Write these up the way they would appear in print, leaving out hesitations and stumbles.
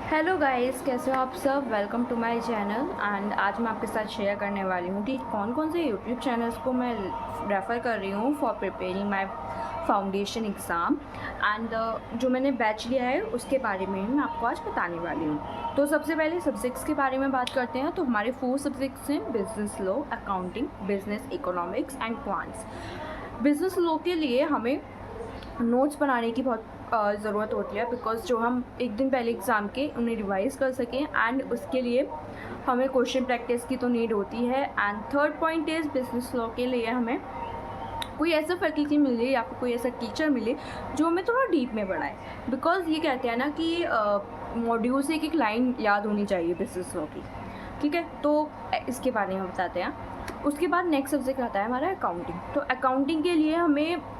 Hello guys, कैसे हो आप सब। Welcome to my channel. And आज मैं आपके साथ शेयर करने वाली हूँ कि कौन कौन से यूट्यूब चैनल्स को मैं रेफ़र कर रही हूँ for preparing my foundation exam. And जो मैंने बैच लिया है उसके बारे में मैं आपको आज बताने वाली हूँ। तो सबसे पहले सब्जेक्ट्स के बारे में बात करते हैं। तो हमारे 4 सब्जेक्ट्स हैं: business law, accounting, business economics and quants. Business law के लिए हमें नोट्स बनाने की बहुत ज़रूरत होती है, बिकॉज़ जो हम एक दिन पहले एग्ज़ाम के उन्हें रिवाइज़ कर सकें, एंड उसके लिए हमें क्वेश्चन प्रैक्टिस की तो नीड होती है। And third point is business law के लिए हमें कोई ऐसा फैकल्टी मिले या फिर कोई ऐसा टीचर मिले जो हमें थोड़ा डीप में पढ़ाए, बिकॉज़ ये कहते हैं ना कि मॉड्यूल से एक लाइन याद होनी चाहिए बिजनेस लॉ की। ठीक है, तो इसके बारे में हम बताते हैं। उसके बाद नेक्स्ट सब्जेक्ट आता है हमारा अकाउंटिंग। तो अकाउंटिंग के लिए हमें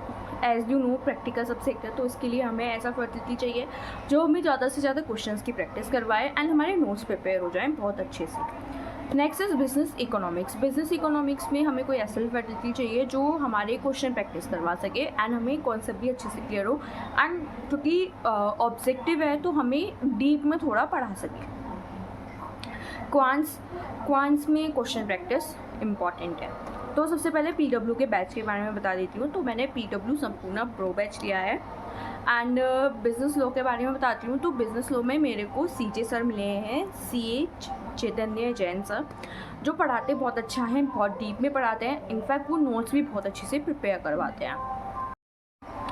as you know practical subject है, तो इसके लिए हमें ऐसा फैकल्टी चाहिए जो हमें ज़्यादा से ज़्यादा क्वेश्चंस की प्रैक्टिस करवाए एंड हमारे नोट्स प्रिपेयर हो जाएं बहुत अच्छे से। Next is business economics. Business economics में हमें कोई ऐसा फैकल्टी चाहिए जो हमारे क्वेश्चन प्रैक्टिस करवा सके एंड हमें कॉन्सेप्ट भी अच्छे से क्लियर हो, एंड क्योंकि ऑब्जेक्टिव है तो हमें डीप में थोड़ा पढ़ा सके। क्वांट्स में क्वेश्चन प्रैक्टिस इम्पॉर्टेंट है। तो सबसे पहले पीडब्ल्यू के बैच के बारे में बता देती हूँ। तो मैंने पीडब्ल्यू संपूर्ण प्रो बैच लिया है। एंड बिज़नेस लॉ के बारे में बताती हूँ। तो बिज़नेस लॉ में मेरे को सीजे सर मिले हैं, सीए चैतन्य जैन सर, जो पढ़ाते बहुत अच्छा हैं, बहुत डीप में पढ़ाते हैं। इनफैक्ट वो नोट्स भी बहुत अच्छे से प्रिपेयर करवाते हैं।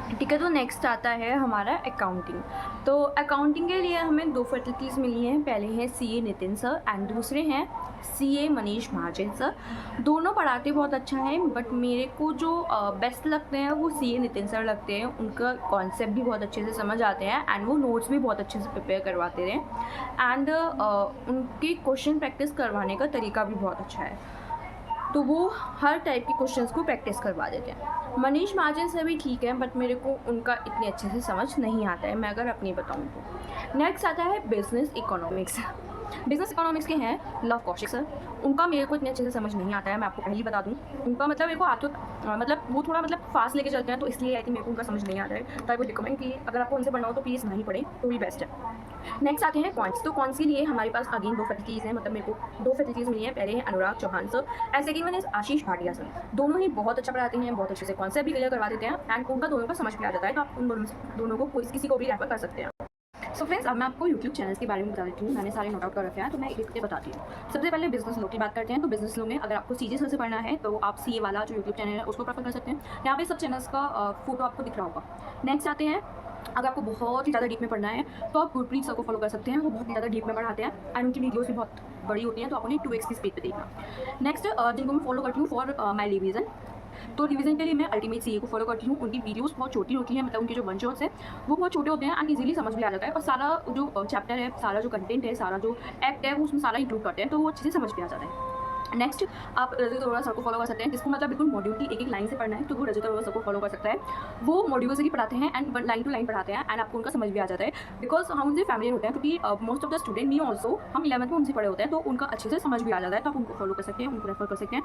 ठीक है, तो नेक्स्ट आता है हमारा अकाउंटिंग। तो अकाउंटिंग के लिए हमें 2 फैकल्टीज़ मिली हैं। पहले हैं सीए नितिन सर एंड दूसरे हैं सीए मनीष महाजन सर। दोनों पढ़ाते बहुत अच्छा है, बट मेरे को जो बेस्ट लगते हैं वो सीए नितिन सर लगते हैं। उनका कॉन्सेप्ट भी बहुत अच्छे से समझ आते हैं एंड वो नोट्स भी बहुत अच्छे से प्रिपेयर करवाते हैं। एंड उनकी क्वेश्चन प्रैक्टिस करवाने का तरीका भी बहुत अच्छा है, तो वो हर टाइप के क्वेश्चंस को प्रैक्टिस करवा देते हैं। मनीष महाजन से भी ठीक है, बट मेरे को उनका इतने अच्छे से समझ नहीं आता है, मैं अगर अपनी बताऊँ तो। नेक्स्ट आता है बिजनेस इकोनॉमिक्स। बिजनेस इकोनॉमिक्स के हैं लव कौशिक सर। उनका मेरे को इतने अच्छे से समझ नहीं आता है, मैं आपको पहले बता दूँ। उनका मतलब मेरे को मतलब वो थोड़ा फास्ट लेके चलते हैं, तो इसलिए आई थिंक मेरे को उनका समझ नहीं आता है। तो आई वुड रिकमेंड कि अगर आपको उनसे पढ़ना हो तो प्लीज़ नहीं पढ़े, तो ही बेस्ट है। नेक्स्ट आते हैं क्वांट्स। तो क्वांट्स के लिए हमारे पास अगेन 2 फैकल्टीज़ हैं, मतलब मेरे को 2 फैकल्टीज़ मिली हैं। पहले हैं Anurag Chauhan sir and second one is Ashish Bhatia sir. दोनों ही बहुत अच्छा पढ़ाते हैं, बहुत अच्छे से कॉन्सेप्ट भी क्लियर करवा देते हैं एंड उनका दोनों का समझ भी आ जाता है। तो आप उन दोनों को किसी को भी रेफर कर सकते हैं। सो फ्रेंड्स, अब मैं आपको यूट्यूब चैनल्स के बारे में बता देती हूँ। मैंने सारे नोट आउट कर रखे हैं, तो मैं एक बताती हूँ। सबसे पहले बिजनेस लॉ की बात करते हैं। तो बिजनेस लॉ में अगर आपको सीजे सर से पढ़ना है तो आप सीए वाला जो यूट्यूब चैनल है उसको प्रेफर कर सकते हैं। यहाँ पे सब चैनल्स का फोटो आपको दिख रहा होगा। नेक्स्ट आते हैं, अगर आपको बहुत ही ज़्यादा डीप में पढ़ना है तो आप गुरप्रीत सर को फॉलो कर सकते हैं। वो बहुत ही ज़्यादा डीप में पढ़ाते हैं एंड उनकी वीडियोस भी बहुत बड़ी होती हैं, तो आप उन्हें 2x की स्पीड पे देखना। नेक्स्ट जिनको मैं फॉलो करती हूँ फॉर माई रिवीजन। तो रिवीजन के लिए मैं अल्टीमेट सीए को फॉलो करती हूँ। उनकी वीडियोस बहुत छोटी होती हैं, मतलब उनके जो वन शॉट्स हैं वो बहुत छोटे होते हैं एंड इजीली समझ में आ जाता है, और सारा जो चैप्टर है, सारा जो कंटेंट है, सारा जो एक्ट है वो उसमें सारा इंक्लूड करते हैं, तो वो अच्छे से समझ में आ जाता है। नेक्स्ट आप रजत अरोड़ा सर को फॉलो कर सकते हैं, जिसको मतलब बिल्कुल मॉड्यूल की एक लाइन से पढ़ना है, तो वो रजत अरोड़ा सर को फॉलो कर सकता है। वो मॉड्यूल से ही पढ़ाते हैं एंड लाइन टू लाइन पढ़ाते हैं एंड आपको उनका समझ भी आ जाता है, बिकॉज हम उनसे फैमिलियर होते हैं, क्योंकि most of the student me also हम 11th में उनसे पढ़े होते हैं, तो उनका अच्छे से समझ भी आ जाता है, तो आप उनको फॉलो कर सकते हैं, उनको रेफर कर सकते हैं।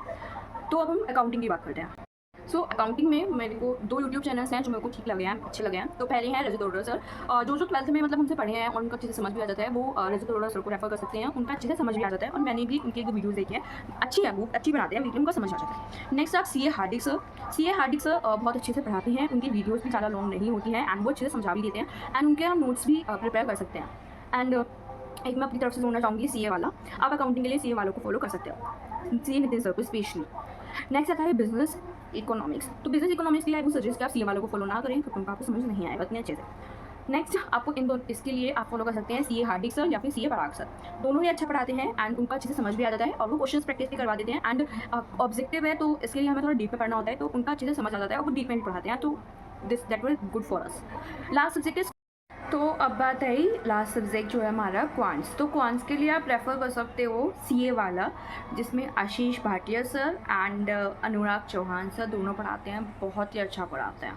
तो अब हम अकाउंटिंग की बात करते हैं। सो अकाउंटिंग में मेरे को 2 यूट्यूब चैनल्स हैं जो मेरे को ठीक लगे हैं, अच्छे लगे हैं। तो पहले हैं रजत अरोड़ा सर, जो 12th में मतलब उनसे पढ़े हैं और उनका अच्छे से समझ भी आ जाता है, वो रजत अरोड़ा सर को रेफर कर सकते हैं। उनका अच्छे से समझ भी आ जाता है और मैंने भी उनकी एक वीडियोज़ देखी है, अच्छी है, वो अच्छी बनाते हैं, वीडियो उनका समझ आ जाता है। नेक्स्ट आप सीए हार्दिक सर। सीए हार्दिक सर बहुत अच्छे से पढ़ाते हैं, उनकी वीडियोज़ भी ज़्यादा लॉन्ग नहीं होती हैं एंड वो अच्छे से समझा भी देते हैं एंड उनके हम नोट्स भी प्रिपेयर कर सकते हैं। एंड एक मैं अपनी तरफ से बोलना चाहूँगी सीए वाला, आप अकाउंटिंग के लिए सीए वालों को फॉलो कर सकते हो, सीए नितिन सर को स्पेशली। नेक्स्ट आता है बिजनेस इकोनॉमिक्स। तो बिजनेस इकोनॉमिक्स के लिए आपको सजेस्ट कि आप सीए वालों को फॉलो ना करें, क्योंकि उनको आपको समझ नहीं आएगा इतने अच्छे से। नेक्स्ट आपको इसके लिए आप फॉलो कर सकते हैं सीए हार्दिक सर या फिर सीए पराग सर। दोनों ही अच्छा पढ़ाते हैं एंड उनका अच्छे से समझ भी आ जाता है और वो क्वेश्चन प्रैक्टिस भी करवा देते हैं एंड ऑब्जेक्टिव है, तो इसके लिए हमें थोड़ा डीप में पढ़ना होता है, तो उनका अच्छे से समझ आ जाता है और वो डीप में पढ़ाते हैं, तो that was good for us. Last subject is, तो अब बात आई लास्ट सब्जेक्ट जो है हमारा क्वांट्स। तो क्वांट्स के लिए आप रेफ़र कर सकते हो सीए वाला, जिसमें Ashish Bhatia sir and Anurag Chauhan sir दोनों पढ़ाते हैं, बहुत ही अच्छा पढ़ाते हैं।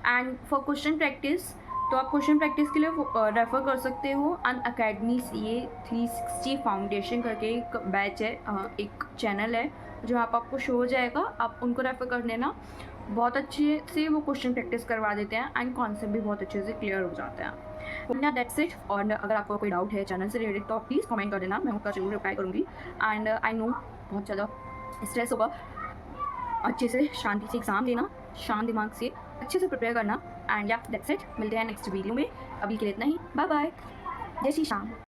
एंड फॉर क्वेश्चन प्रैक्टिस, तो आप क्वेश्चन प्रैक्टिस के लिए रेफ़र कर सकते हो अन अकेडमी सीए 360 फाउंडेशन करके एक बैच है, एक चैनल है जो आपको शो हो जाएगा, आप उनको रेफ़र कर लेना। बहुत अच्छे से वो क्वेश्चन प्रैक्टिस करवा देते हैं एंड कॉन्सेप्ट भी बहुत अच्छे से क्लियर हो जाते हैं। या दैट्स इट। और अगर आपको कोई डाउट है चैनल से रिलेटेड तो प्लीज़ कमेंट कर देना, मैं उसका ज़रूर रिप्लाई करूँगी। एंड आई नो बहुत ज़्यादा स्ट्रेस होगा, अच्छे से शांति से एग्ज़ाम देना, शांत दिमाग से अच्छे से प्रिपेयर करना। एंड या दैट्स इट, मिलते हैं नेक्स्ट वीडियो में। अभी के लिए इतना ही, बाय बाय, जय श्री श्याम।